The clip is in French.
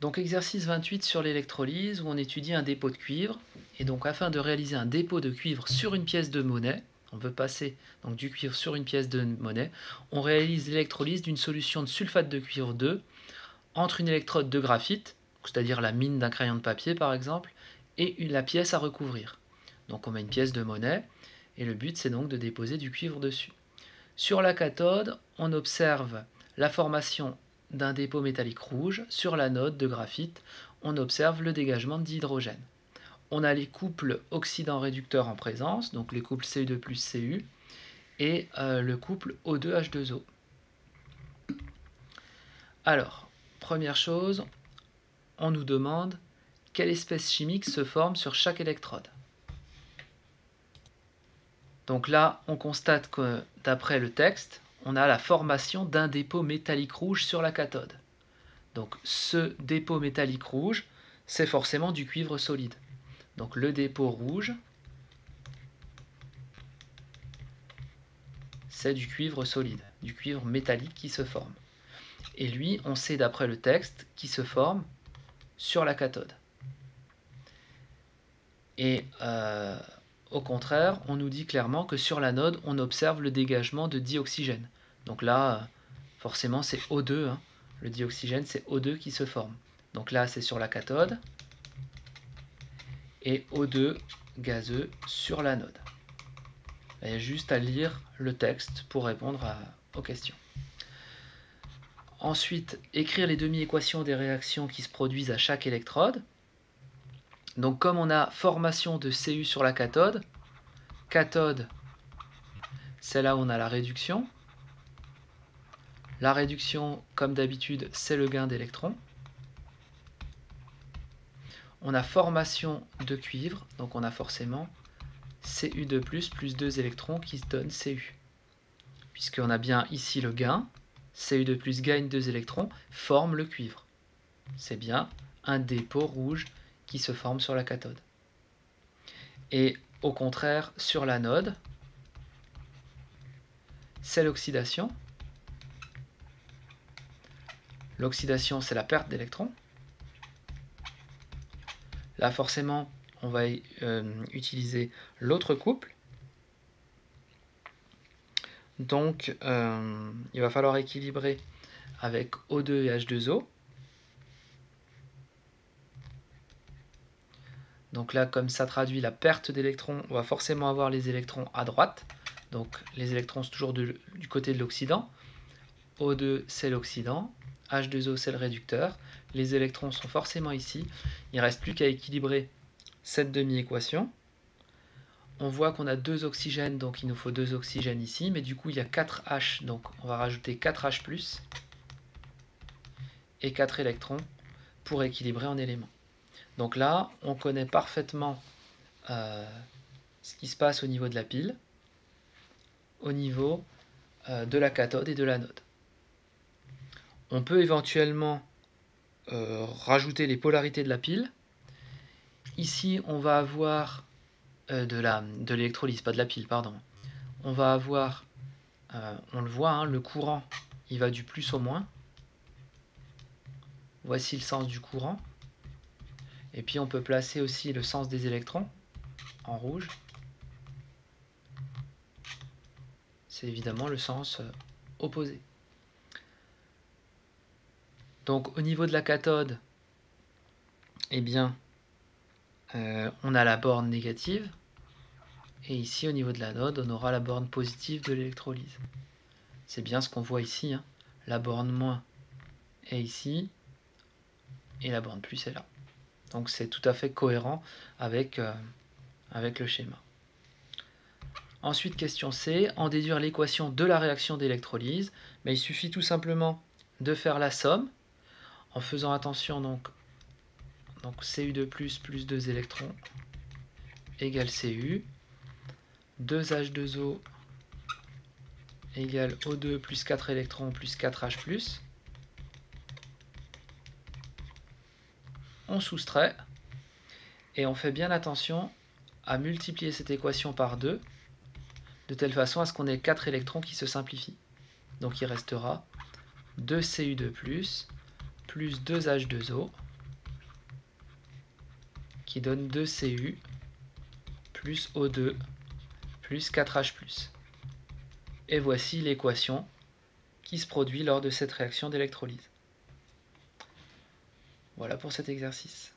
Donc exercice 28 sur l'électrolyse où on étudie un dépôt de cuivre. Et donc afin de réaliser un dépôt de cuivre sur une pièce de monnaie, on veut passer donc du cuivre sur une pièce de monnaie, on réalise l'électrolyse d'une solution de sulfate de cuivre 2 entre une électrode de graphite, c'est-à-dire la mine d'un crayon de papier par exemple, et la pièce à recouvrir. Donc on met une pièce de monnaie et le but c'est donc de déposer du cuivre dessus. Sur la cathode, on observe la formation d'un dépôt métallique rouge. Sur l'anode de graphite, on observe le dégagement de dihydrogène. On a les couples oxydant-réducteurs en présence, donc les couples Cu2 plus Cu, et le couple O2H2O. Alors, première chose, on nous demande quelle espèce chimique se forme sur chaque électrode. Donc là, on constate que d'après le texte, on a la formation d'un dépôt métallique rouge sur la cathode. Donc ce dépôt métallique rouge, c'est forcément du cuivre solide. Donc le dépôt rouge, c'est du cuivre solide, du cuivre métallique qui se forme. Et lui, on sait d'après le texte qu'il se forme sur la cathode. Et au contraire, on nous dit clairement que sur l'anode, on observe le dégagement de dioxygène. Donc là, forcément, c'est O2. Hein. Le dioxygène, c'est O2 qui se forme. Donc là, c'est sur la cathode. Et O2 gazeux sur l'anode. Il y a juste à lire le texte pour répondre aux questions. Ensuite, écrire les demi-équations des réactions qui se produisent à chaque électrode. Donc comme on a formation de Cu sur la cathode, c'est là où on a la réduction. La réduction, comme d'habitude, c'est le gain d'électrons. On a formation de cuivre, donc on a forcément Cu2+, plus 2 électrons qui se donnent Cu. Puisqu'on a bien ici le gain, Cu2+, gagne 2 électrons, forme le cuivre. C'est bien un dépôt rouge qui se forme sur la cathode. Et au contraire, sur l'anode, c'est l'oxydation. L'oxydation, c'est la perte d'électrons. Là, forcément, on va utiliser l'autre couple. Donc, il va falloir équilibrer avec O2 et H2O. Donc là, comme ça traduit la perte d'électrons, on va forcément avoir les électrons à droite. Donc les électrons sont toujours du côté de l'oxydant. O2, c'est l'oxydant. H2O, c'est le réducteur. Les électrons sont forcément ici. Il ne reste plus qu'à équilibrer cette demi-équation. On voit qu'on a 2 oxygènes, donc il nous faut 2 oxygènes ici. Mais du coup, il y a 4 H, donc on va rajouter 4 H+, et 4 électrons pour équilibrer en éléments. Donc là, on connaît parfaitement ce qui se passe au niveau de la pile, au niveau de la cathode et de l'anode. On peut éventuellement rajouter les polarités de la pile. Ici, on va avoir de l'électrolyse, pas de la pile, pardon. On va avoir, on le voit, hein, le courant, il va du plus au moins. Voici le sens du courant. Et puis on peut placer aussi le sens des électrons en rouge. C'est évidemment le sens opposé. Donc au niveau de la cathode, eh bien, on a la borne négative. Et ici, au niveau de l'anode, on aura la borne positive de l'électrolyse. C'est bien ce qu'on voit ici. Hein. La borne moins est ici. Et la borne plus est là. Donc c'est tout à fait cohérent avec le schéma. Ensuite, question C, en déduire l'équation de la réaction d'électrolyse. Mais il suffit tout simplement de faire la somme en faisant attention donc Cu2+, plus 2 électrons égale Cu. 2H2O égale O2 plus 4 électrons plus 4H+. On soustrait et on fait bien attention à multiplier cette équation par 2 de telle façon à ce qu'on ait 4 électrons qui se simplifient. Donc il restera 2Cu2+, plus 2H2O qui donne 2Cu plus O2 plus 4H+. Et voici l'équation qui se produit lors de cette réaction d'électrolyse. Voilà pour cet exercice.